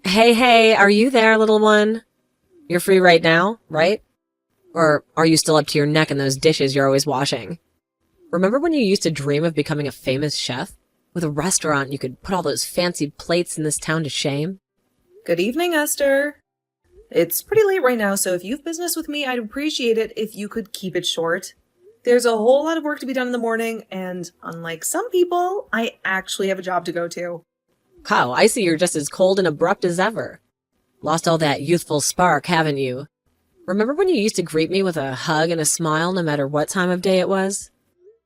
Hey, are you there, little one? You're free right now, right? Or are you still up to your neck in those dishes you're always washing? Remember when you used to dream of becoming a famous chef? With a restaurant, you could put all those fancy plates in this town to shame? Good evening, Esther. It's pretty late right now, so if you have business with me, I'd appreciate it if you could keep it short. There's a whole lot of work to be done in the morning, and unlike some people, I actually have a job to go to. Wow, I see you're just as cold and abrupt as ever. Lost all that youthful spark, haven't you? Remember when you used to greet me with a hug and a smile no matter what time of day it was?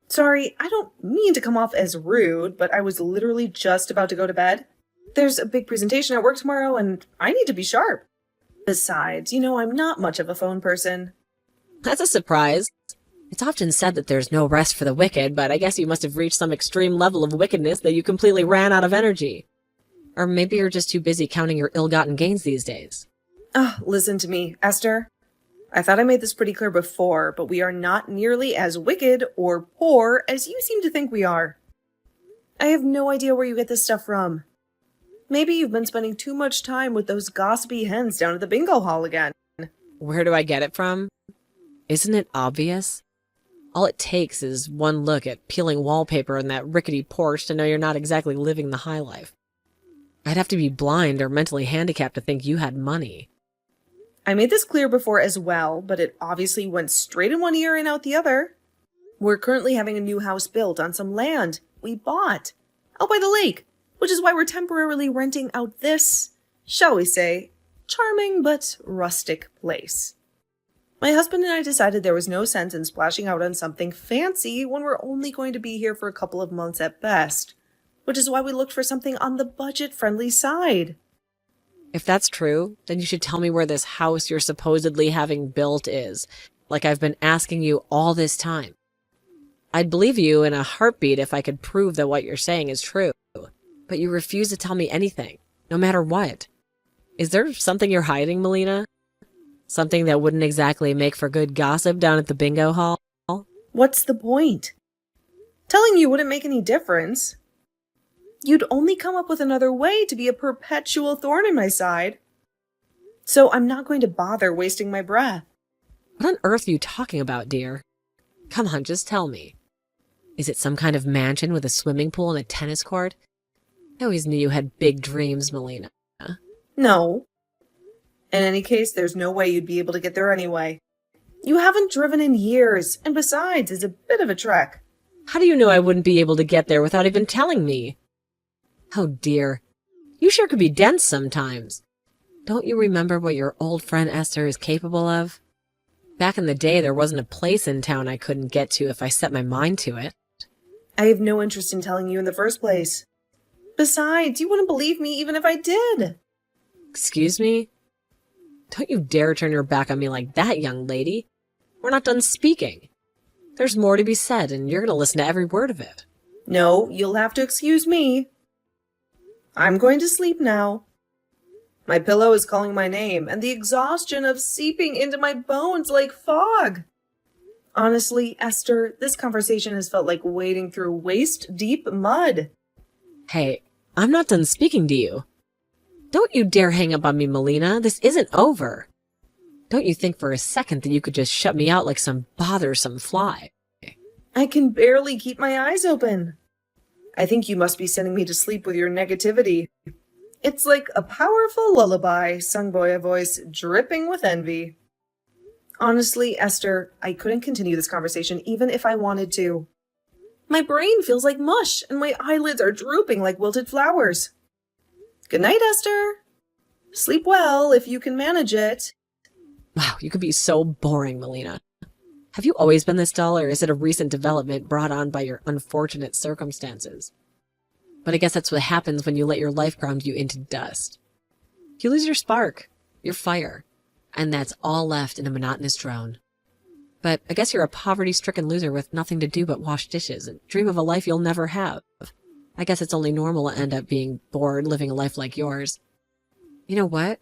Sorry, I don't mean to come off as rude, but I was literally just about to go to bed. There's a big presentation at work tomorrow, and I need to be sharp. Besides, I'm not much of a phone person. That's a surprise. It's often said that there's no rest for the wicked, but I guess you must have reached some extreme level of wickedness that you completely ran out of energy. Or maybe you're just too busy counting your ill-gotten gains these days. Listen to me, Esther. I thought I made this pretty clear before, but we are not nearly as wicked or poor as you seem to think we are. I have no idea where you get this stuff from. Maybe you've been spending too much time with those gossipy hens down at the bingo hall again. Where do I get it from? Isn't it obvious? All it takes is one look at peeling wallpaper and that rickety porch to know you're not exactly living the high life. I'd have to be blind or mentally handicapped to think you had money. I made this clear before as well, but it obviously went straight in one ear and out the other. We're currently having a new house built on some land we bought out by the lake, which is why we're temporarily renting out this, shall we say, charming but rustic place. My husband and I decided there was no sense in splashing out on something fancy when we're only going to be here for a couple of months at best, which is why we looked for something on the budget-friendly side. If that's true, then you should tell me where this house you're supposedly having built is, like I've been asking you all this time. I'd believe you in a heartbeat if I could prove that what you're saying is true, but you refuse to tell me anything, no matter what. Is there something you're hiding, Melina? Something that wouldn't exactly make for good gossip down at the bingo hall? What's the point? Telling you wouldn't make any difference. You'd only come up with another way to be a perpetual thorn in my side. So I'm not going to bother wasting my breath. What on earth are you talking about, dear? Come on, just tell me. Is it some kind of mansion with a swimming pool and a tennis court? I always knew you had big dreams, Melina. No. In any case, there's no way you'd be able to get there anyway. You haven't driven in years, and besides, it's a bit of a trek. How do you know I wouldn't be able to get there without even telling me? Oh dear, you sure could be dense sometimes. Don't you remember what your old friend Esther is capable of? Back in the day, there wasn't a place in town I couldn't get to if I set my mind to it. I have no interest in telling you in the first place. Besides, you wouldn't believe me even if I did. Excuse me? Don't you dare turn your back on me like that, young lady. We're not done speaking. There's more to be said, and you're going to listen to every word of it. No, you'll have to excuse me. I'm going to sleep now. My pillow is calling my name, and the exhaustion of seeping into my bones like fog. Honestly, Esther, this conversation has felt like wading through waist-deep mud. Hey, I'm not done speaking to you. Don't you dare hang up on me, Melina. This isn't over. Don't you think for a second that you could just shut me out like some bothersome fly? I can barely keep my eyes open. I think you must be sending me to sleep with your negativity. It's like a powerful lullaby sung by a voice dripping with envy. Honestly, Esther, I couldn't continue this conversation even if I wanted to. My brain feels like mush, and my eyelids are drooping like wilted flowers. Good night, Esther. Sleep well if you can manage it. Wow, you could be so boring, Melina. Have you always been this dull, or is it a recent development brought on by your unfortunate circumstances? But I guess that's what happens when you let your life ground you into dust. You lose your spark, your fire, and that's all left in a monotonous drone. But I guess you're a poverty-stricken loser with nothing to do but wash dishes and dream of a life you'll never have. I guess it's only normal to end up being bored living a life like yours. You know what?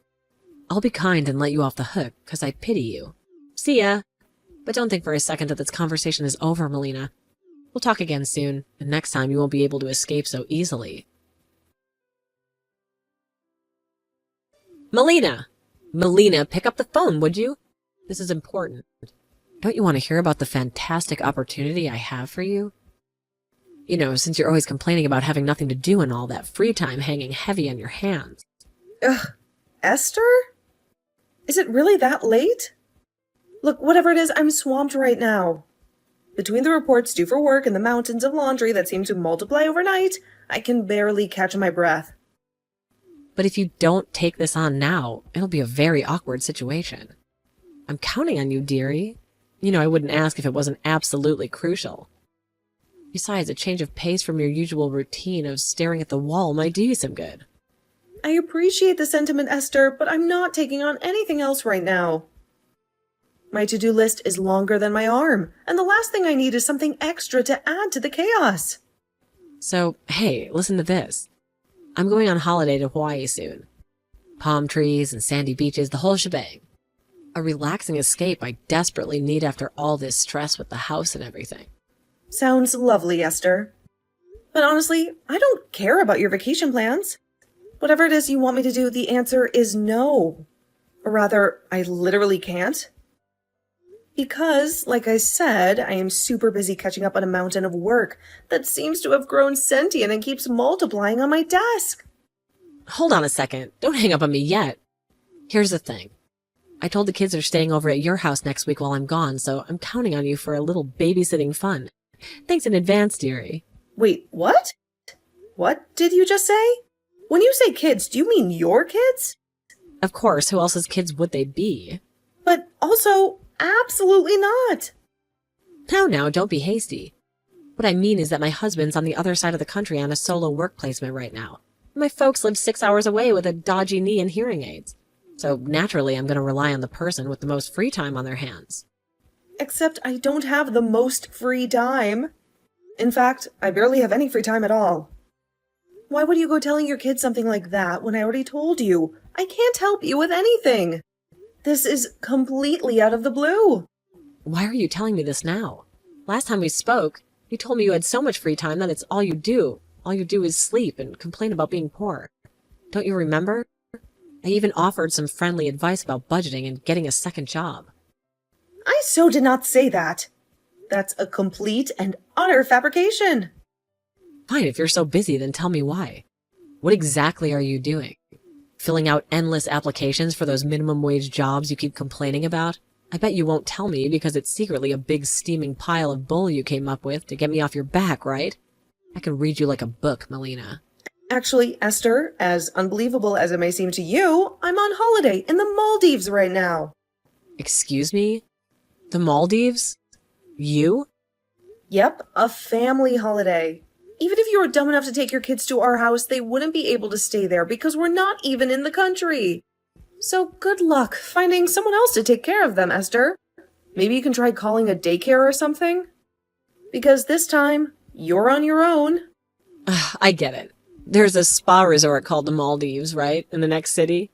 I'll be kind and let you off the hook, because I pity you. See ya! But don't think for a second that this conversation is over, Melina. We'll talk again soon, and next time you won't be able to escape so easily. Melina! Melina, pick up the phone, would you? This is important. Don't you want to hear about the fantastic opportunity I have for you? You know, since you're always complaining about having nothing to do and all that free time hanging heavy on your hands. Ugh. Esther? Is it really that late? Look, whatever it is, I'm swamped right now. Between the reports due for work and the mountains of laundry that seem to multiply overnight, I can barely catch my breath. But if you don't take this on now, it'll be a very awkward situation. I'm counting on you, dearie. You know, I wouldn't ask if it wasn't absolutely crucial. Besides, a change of pace from your usual routine of staring at the wall might do you some good. I appreciate the sentiment, Esther, but I'm not taking on anything else right now. My to-do list is longer than my arm, and the last thing I need is something extra to add to the chaos. So, hey, listen to this. I'm going on holiday to Hawaii soon. Palm trees and sandy beaches, the whole shebang. A relaxing escape I desperately need after all this stress with the house and everything. Sounds lovely, Esther. But honestly, I don't care about your vacation plans. Whatever it is you want me to do, the answer is no. Or rather, I literally can't. Because, like I said, I am super busy catching up on a mountain of work that seems to have grown sentient and keeps multiplying on my desk. Hold on a second. Don't hang up on me yet. Here's the thing. I told the kids they're staying over at your house next week while I'm gone, so I'm counting on you for a little babysitting fun. Thanks in advance, dearie. Wait, what? What did you just say? When you say kids, do you mean your kids? Of course, who else's kids would they be? But also, absolutely not. Now, don't be hasty. What I mean is that my husband's on the other side of the country on a solo work placement right now. My folks live 6 hours away with a dodgy knee and hearing aids. So naturally, I'm going to rely on the person with the most free time on their hands. Except I don't have the most free time. In fact, I barely have any free time at all. Why would you go telling your kids something like that when I already told you? I can't help you with anything. This is completely out of the blue. Why are you telling me this now? Last time we spoke, you told me you had so much free time that it's all you do. All you do is sleep and complain about being poor. Don't you remember? I even offered some friendly advice about budgeting and getting a second job. I so did not say that. That's a complete and utter fabrication. Fine, if you're so busy, then tell me why. What exactly are you doing? Filling out endless applications for those minimum wage jobs you keep complaining about? I bet you won't tell me because it's secretly a big steaming pile of bull you came up with to get me off your back, right? I can read you like a book, Melina. Actually, Esther, as unbelievable as it may seem to you, I'm on holiday in the Maldives right now. Excuse me? The Maldives? You? Yep, a family holiday. Even if you were dumb enough to take your kids to our house, they wouldn't be able to stay there because we're not even in the country. So good luck finding someone else to take care of them, Esther. Maybe you can try calling a daycare or something? Because this time, you're on your own. I get it. There's a spa resort called the Maldives, right? In the next city?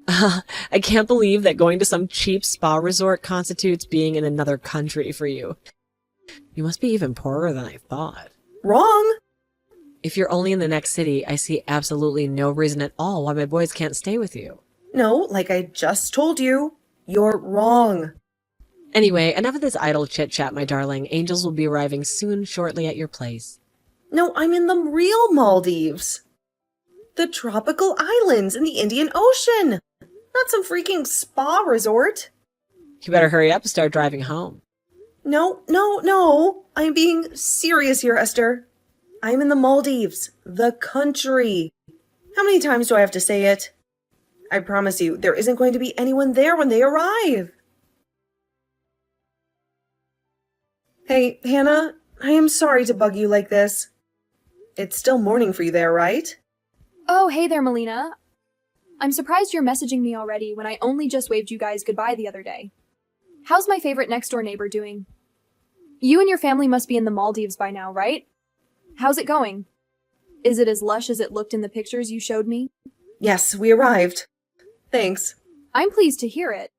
I can't believe that going to some cheap spa resort constitutes being in another country for you. You must be even poorer than I thought. Wrong! If you're only in the next city, I see absolutely no reason at all why my boys can't stay with you. No, like I just told you, you're wrong. Anyway, enough of this idle chit-chat, my darling. Angels will be arriving soon, shortly at your place. No, I'm in the real Maldives. The tropical islands in the Indian Ocean. Not some freaking spa resort. You better hurry up and start driving home. No. I'm being serious here, Esther. I'm in the Maldives, the country. How many times do I have to say it? I promise you, there isn't going to be anyone there when they arrive. Hey, Hannah, I am sorry to bug you like this. It's still morning for you there, right? Oh, hey there, Melina. I'm surprised you're messaging me already when I only just waved you guys goodbye the other day. How's my favorite next-door neighbor doing? You and your family must be in the Maldives by now, right? How's it going? Is it as lush as it looked in the pictures you showed me? Yes, we arrived. Thanks. I'm pleased to hear it.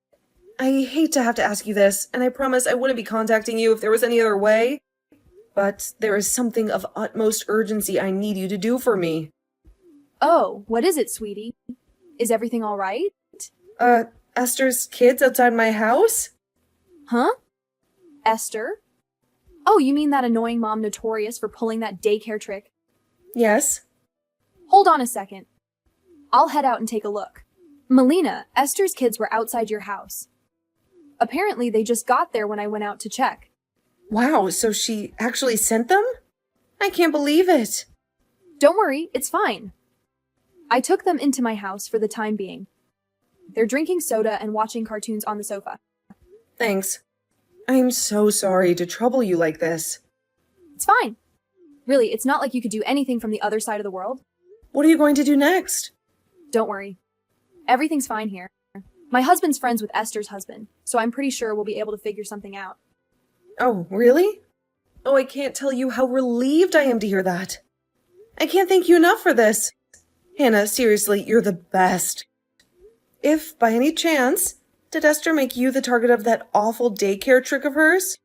I hate to have to ask you this, and I promise I wouldn't be contacting you if there was any other way. But there is something of utmost urgency I need you to do for me. Oh, what is it, sweetie? Is everything all right? Esther's kids outside my house? Huh? Esther? Oh, you mean that annoying mom notorious for pulling that daycare trick? Yes. Hold on a second. I'll head out and take a look. Melina, Esther's kids were outside your house. Apparently, they just got there when I went out to check. Wow, so she actually sent them? I can't believe it. Don't worry, it's fine. I took them into my house for the time being. They're drinking soda and watching cartoons on the sofa. Thanks. I'm so sorry to trouble you like this. It's fine. Really, it's not like you could do anything from the other side of the world. What are you going to do next? Don't worry. Everything's fine here. My husband's friends with Esther's husband, so I'm pretty sure we'll be able to figure something out. Oh, really? Oh, I can't tell you how relieved I am to hear that. I can't thank you enough for this. Hannah, seriously, you're the best. If, by any chance, did Esther make you the target of that awful daycare trick of hers?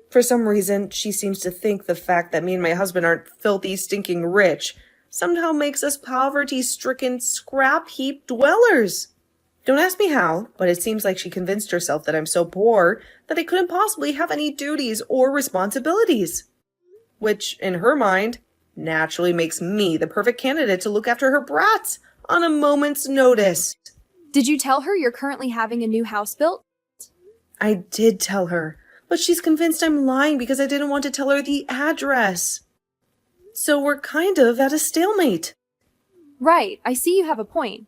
For some reason, she seems to think the fact that me and my husband aren't filthy, stinking rich somehow makes us poverty-stricken, scrap-heap dwellers. Don't ask me how, but it seems like she convinced herself that I'm so poor that I couldn't possibly have any duties or responsibilities. Which, in her mind, naturally makes me the perfect candidate to look after her brats on a moment's notice. Did you tell her you're currently having a new house built? I did tell her, but she's convinced I'm lying because I didn't want to tell her the address. So we're kind of at a stalemate. Right, I see you have a point.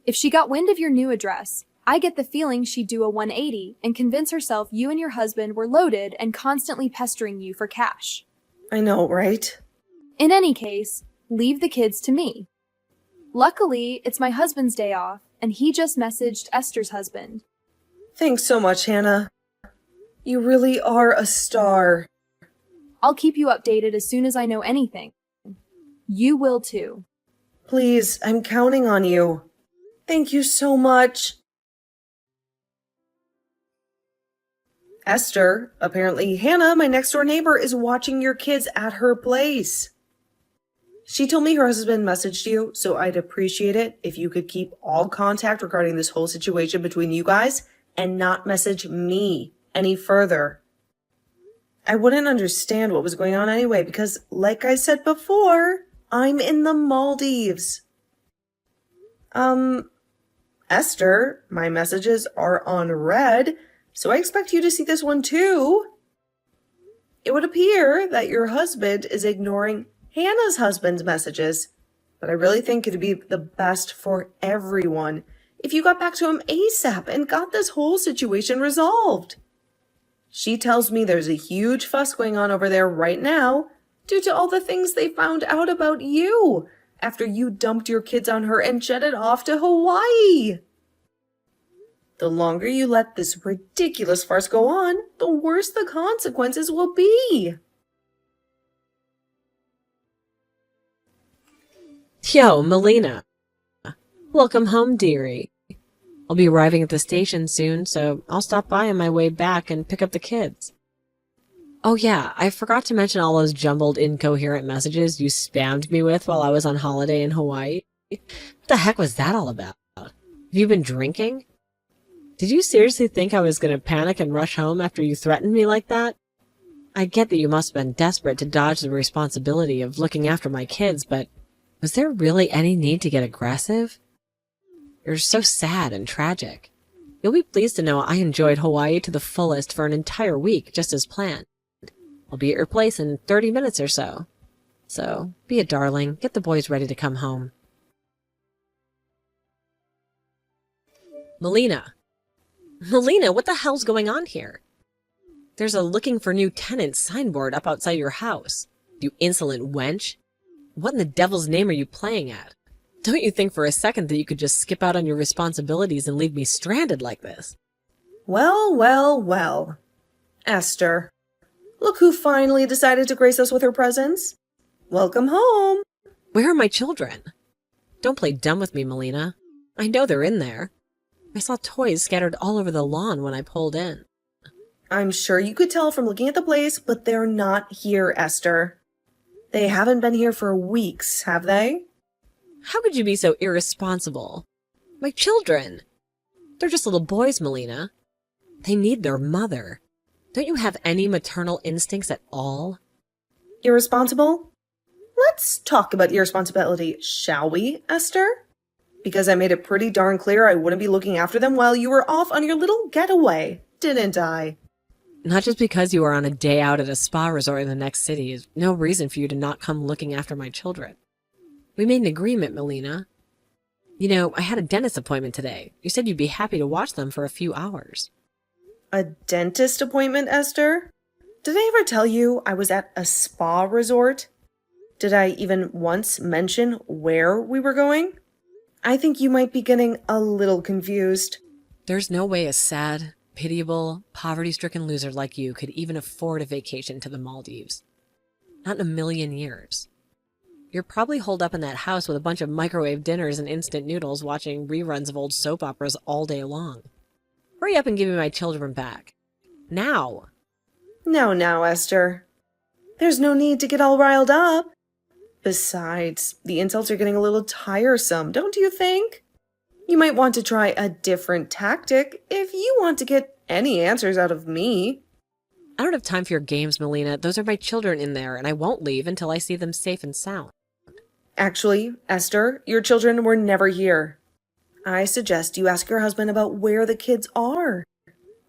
If she got wind of your new address, I get the feeling she'd do a 180 and convince herself you and your husband were loaded and constantly pestering you for cash. I know, right? In any case, leave the kids to me. Luckily, it's my husband's day off, and he just messaged Esther's husband. Thanks so much, Hannah. You really are a star. I'll keep you updated as soon as I know anything. You will too. Please, I'm counting on you. Thank you so much. Esther, apparently Hannah, my next-door neighbor, is watching your kids at her place. She told me her husband messaged you, so I'd appreciate it if you could keep all contact regarding this whole situation between you guys and not message me any further. I wouldn't understand what was going on anyway because, like I said before, I'm in the Maldives. Esther, my messages are on red, so I expect you to see this one too. It would appear that your husband is ignoring Hannah's husband's messages, but I really think it'd be the best for everyone if you got back to him ASAP and got this whole situation resolved. She tells me there's a huge fuss going on over there right now due to all the things they found out about you after you dumped your kids on her and jetted off to Hawaii. The longer you let this ridiculous farce go on, the worse the consequences will be. Yo, Melina. Welcome home, dearie. I'll be arriving at the station soon, so I'll stop by on my way back and pick up the kids. Oh yeah, I forgot to mention all those jumbled, incoherent messages you spammed me with while I was on holiday in Hawaii. What the heck was that all about? Have you been drinking? Did you seriously think I was going to panic and rush home after you threatened me like that? I get that you must have been desperate to dodge the responsibility of looking after my kids, but was there really any need to get aggressive? You're so sad and tragic. You'll be pleased to know I enjoyed Hawaii to the fullest for an entire week, just as planned. I'll be at your place in 30 minutes or so. So, be a darling, get the boys ready to come home. Melina, what the hell's going on here? There's a looking for new tenants signboard up outside your house. You insolent wench. What in the devil's name are you playing at? Don't you think for a second that you could just skip out on your responsibilities and leave me stranded like this? Well. Esther, look who finally decided to grace us with her presence. Welcome home. Where are my children? Don't play dumb with me, Melina. I know they're in there. I saw toys scattered all over the lawn when I pulled in. I'm sure you could tell from looking at the place, but they're not here, Esther. They haven't been here for weeks, have they? How could you be so irresponsible? My children! They're just little boys, Melina. They need their mother. Don't you have any maternal instincts at all? Irresponsible? Let's talk about irresponsibility, shall we, Esther? Because I made it pretty darn clear I wouldn't be looking after them while you were off on your little getaway, didn't I? Not just because you are on a day out at a spa resort in the next city is no reason for you to not come looking after my children. We made an agreement, Melina. You know, I had a dentist appointment today. You said you'd be happy to watch them for a few hours. A dentist appointment, Esther? Did I ever tell you I was at a spa resort? Did I even once mention where we were going? I think you might be getting a little confused. There's no way a sad, pitiable, poverty-stricken loser like you could even afford a vacation to the Maldives. Not in a million years. You're probably holed up in that house with a bunch of microwave dinners and instant noodles watching reruns of old soap operas all day long. Hurry up and give me my children back. Now! Now, Esther. There's no need to get all riled up. Besides, the insults are getting a little tiresome, don't you think? You might want to try a different tactic if you want to get any answers out of me. I don't have time for your games, Melina. Those are my children in there, and I won't leave until I see them safe and sound. Actually, Esther, your children were never here. I suggest you ask your husband about where the kids are.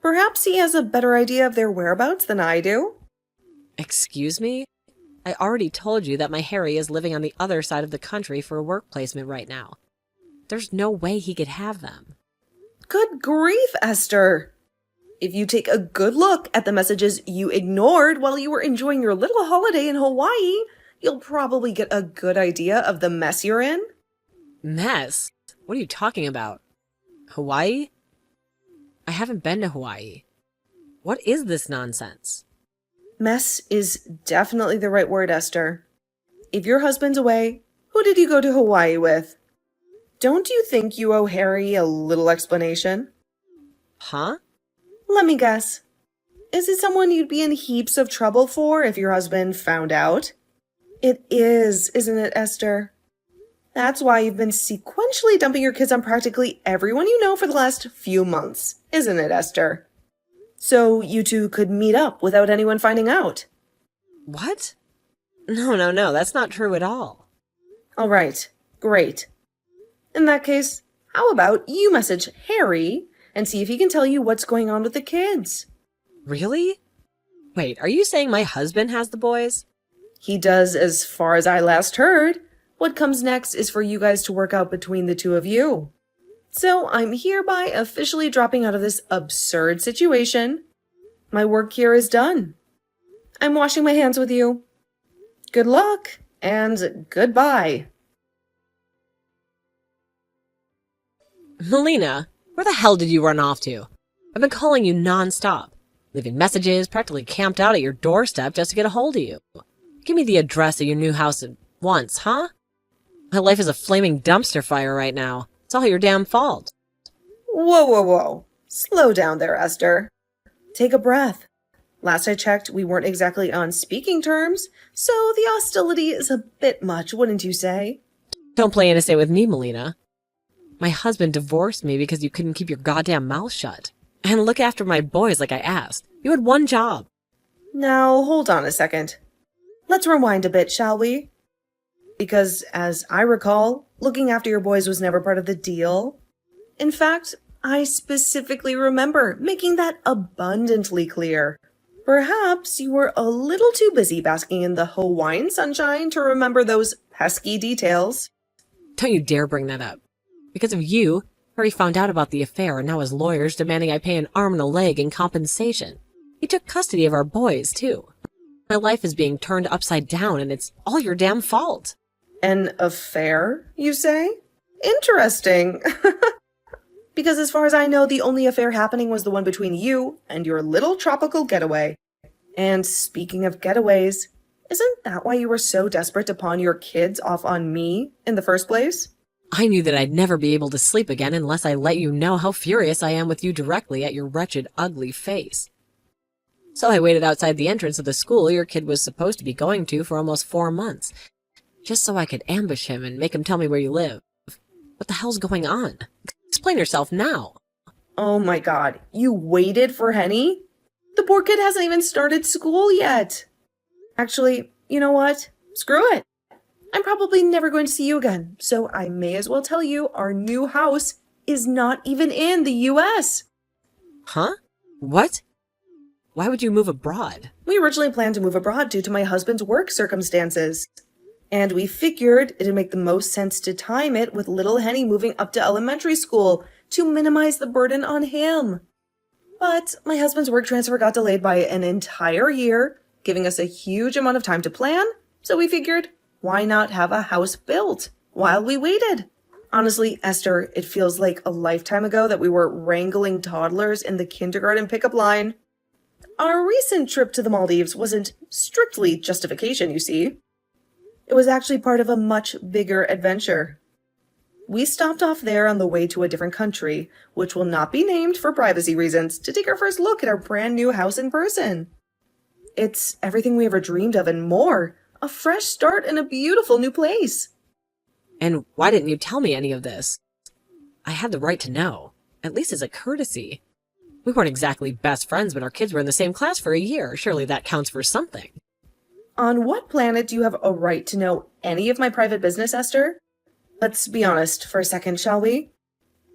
Perhaps he has a better idea of their whereabouts than I do. Excuse me? I already told you that my Harry is living on the other side of the country for a work placement right now. There's no way he could have them. Good grief, Esther! If you take a good look at the messages you ignored while you were enjoying your little holiday in Hawaii, you'll probably get a good idea of the mess you're in. Mess? What are you talking about? Hawaii? I haven't been to Hawaii. What is this nonsense? Mess is definitely the right word, Esther. If your husband's away, who did you go to Hawaii with? Don't you think you owe Harry a little explanation? Huh? Let me guess. Is it someone you'd be in heaps of trouble for if your husband found out? It is, isn't it, Esther? That's why you've been sequentially dumping your kids on practically everyone you know for the last few months, isn't it, Esther? So you two could meet up without anyone finding out. What? No, that's not true at all. All right, great. In that case, how about you message Harry and see if he can tell you what's going on with the kids? Really? Wait, are you saying my husband has the boys? He does, as far as I last heard. What comes next is for you guys to work out between the two of you. So I'm hereby officially dropping out of this absurd situation. My work here is done. I'm washing my hands with you. Good luck and goodbye. Melina, where the hell did you run off to? I've been calling you nonstop, leaving messages, practically camped out at your doorstep just to get a hold of you. Give me the address of your new house at once, huh? My life is a flaming dumpster fire right now. It's all your damn fault. Whoa. Slow down there, Esther. Take a breath. Last I checked, we weren't exactly on speaking terms, so the hostility is a bit much, wouldn't you say? Don't play innocent with me, Melina. My husband divorced me because you couldn't keep your goddamn mouth shut. And look after my boys like I asked. You had one job. Now, hold on a second. Let's rewind a bit, shall we? Because, as I recall, looking after your boys was never part of the deal. In fact, I specifically remember making that abundantly clear. Perhaps you were a little too busy basking in the Hawaiian sunshine to remember those pesky details. Don't you dare bring that up. Because of you, Harry found out about the affair and now his lawyer's demanding I pay an arm and a leg in compensation. He took custody of our boys, too. My life is being turned upside down and it's all your damn fault. An affair, you say? Interesting. Because as far as I know, the only affair happening was the one between you and your little tropical getaway. And speaking of getaways, isn't that why you were so desperate to pawn your kids off on me in the first place? I knew that I'd never be able to sleep again unless I let you know how furious I am with you directly at your wretched, ugly face. So I waited outside the entrance of the school your kid was supposed to be going to for almost 4 months. just so I could ambush him and make him tell me where you live. What the hell's going on? Explain yourself now. Oh my god, you waited for Henny? The poor kid hasn't even started school yet. Actually, you know what? Screw it. I'm probably never going to see you again, so I may as well tell you our new house is not even in the US. Huh? What? Why would you move abroad? We originally planned to move abroad due to my husband's work circumstances. And we figured it'd make the most sense to time it with little Henny moving up to elementary school to minimize the burden on him. But my husband's work transfer got delayed by an entire year, giving us a huge amount of time to plan, so we figured, why not have a house built while we waited? Honestly, Esther, it feels like a lifetime ago that we were wrangling toddlers in the kindergarten pickup line. Our recent trip to the Maldives wasn't strictly justification, you see. It was actually part of a much bigger adventure. We stopped off there on the way to a different country, which will not be named for privacy reasons, to take our first look at our brand new house in person. It's everything we ever dreamed of and more. A fresh start in a beautiful new place. And why didn't you tell me any of this? I had the right to know, at least as a courtesy. We weren't exactly best friends, but our kids were in the same class for a year. Surely that counts for something. On what planet do you have a right to know any of my private business, Esther? Let's be honest for a second, shall we?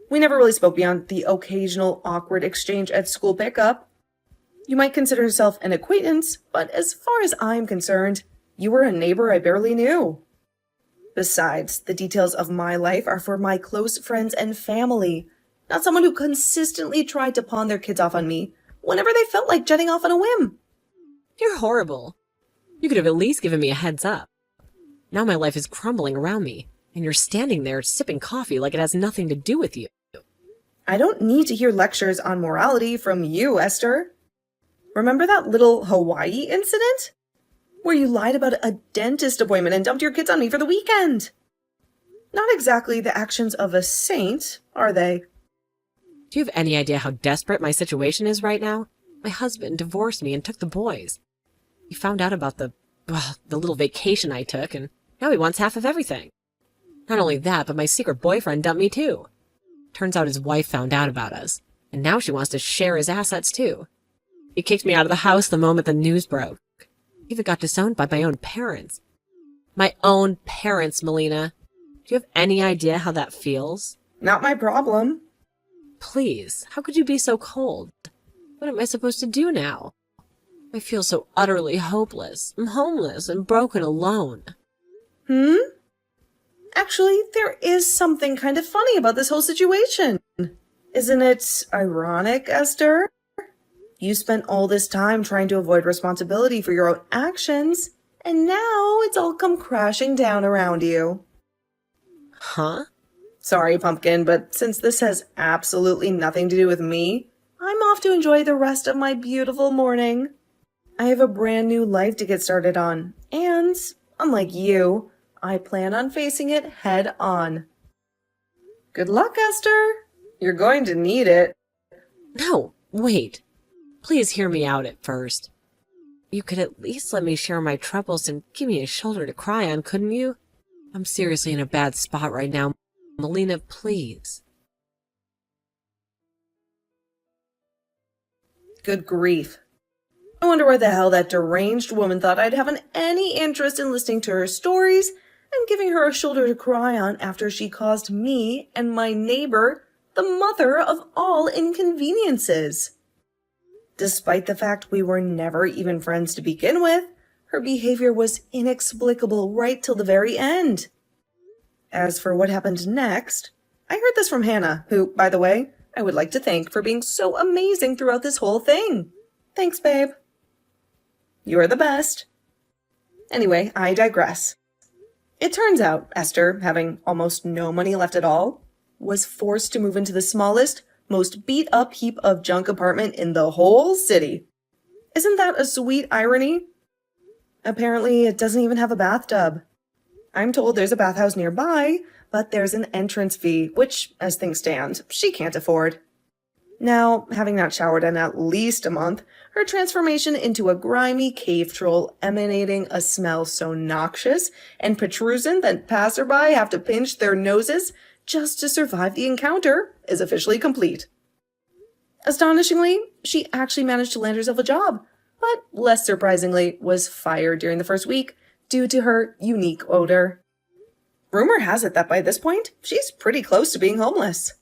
We never really spoke beyond the occasional awkward exchange at school pickup. You might consider yourself an acquaintance, but as far as I'm concerned, you were a neighbor I barely knew. Besides, the details of my life are for my close friends and family, not someone who consistently tried to pawn their kids off on me whenever they felt like jetting off on a whim. You're horrible. You could have at least given me a heads up. Now my life is crumbling around me, and you're standing there sipping coffee like it has nothing to do with you. I don't need to hear lectures on morality from you, Esther. Remember that little Hawaii incident? Where you lied about a dentist appointment and dumped your kids on me for the weekend. Not exactly the actions of a saint, are they? Do you have any idea how desperate my situation is right now? My husband divorced me and took the boys. He found out about the little vacation I took, and now he wants half of everything. Not only that, but my secret boyfriend dumped me too. Turns out his wife found out about us, and now she wants to share his assets too. He kicked me out of the house the moment the news broke. Even got disowned by my own parents. My own parents, Melina. Do you have any idea how that feels? Not my problem. Please, how could you be so cold? What am I supposed to do now? I feel so utterly hopeless. I'm homeless and broken alone. Actually, there is something kind of funny about this whole situation. Isn't it ironic, Esther? You spent all this time trying to avoid responsibility for your own actions, and now it's all come crashing down around you. Huh? Sorry, Pumpkin, but since this has absolutely nothing to do with me, I'm off to enjoy the rest of my beautiful morning. I have a brand new life to get started on, and, unlike you, I plan on facing it head on. Good luck, Esther. You're going to need it. No, wait. Please hear me out at first. You could at least let me share my troubles and give me a shoulder to cry on, couldn't you? I'm seriously in a bad spot right now. Melina, please. Good grief. I wonder where the hell that deranged woman thought I'd have any interest in listening to her stories and giving her a shoulder to cry on after she caused me and my neighbor the mother of all inconveniences. Despite the fact we were never even friends to begin with, her behavior was inexplicable right till the very end. As for what happened next, I heard this from Hannah, who, by the way, I would like to thank for being so amazing throughout this whole thing. Thanks, babe. You're the best. Anyway, I digress. It turns out Esther, having almost no money left at all, was forced to move into the smallest, most beat-up heap of junk apartment in the whole city. Isn't that a sweet irony? Apparently, it doesn't even have a bathtub. I'm told there's a bathhouse nearby, but there's an entrance fee, which, as things stand, she can't afford. Now, having not showered in at least a month, her transformation into a grimy cave troll emanating a smell so noxious and putrescent that passerby have to pinch their noses just to survive the encounter is officially complete. Astonishingly, she actually managed to land herself a job, but less surprisingly was fired during the first week due to her unique odor. Rumor has it that by this point, she's pretty close to being homeless.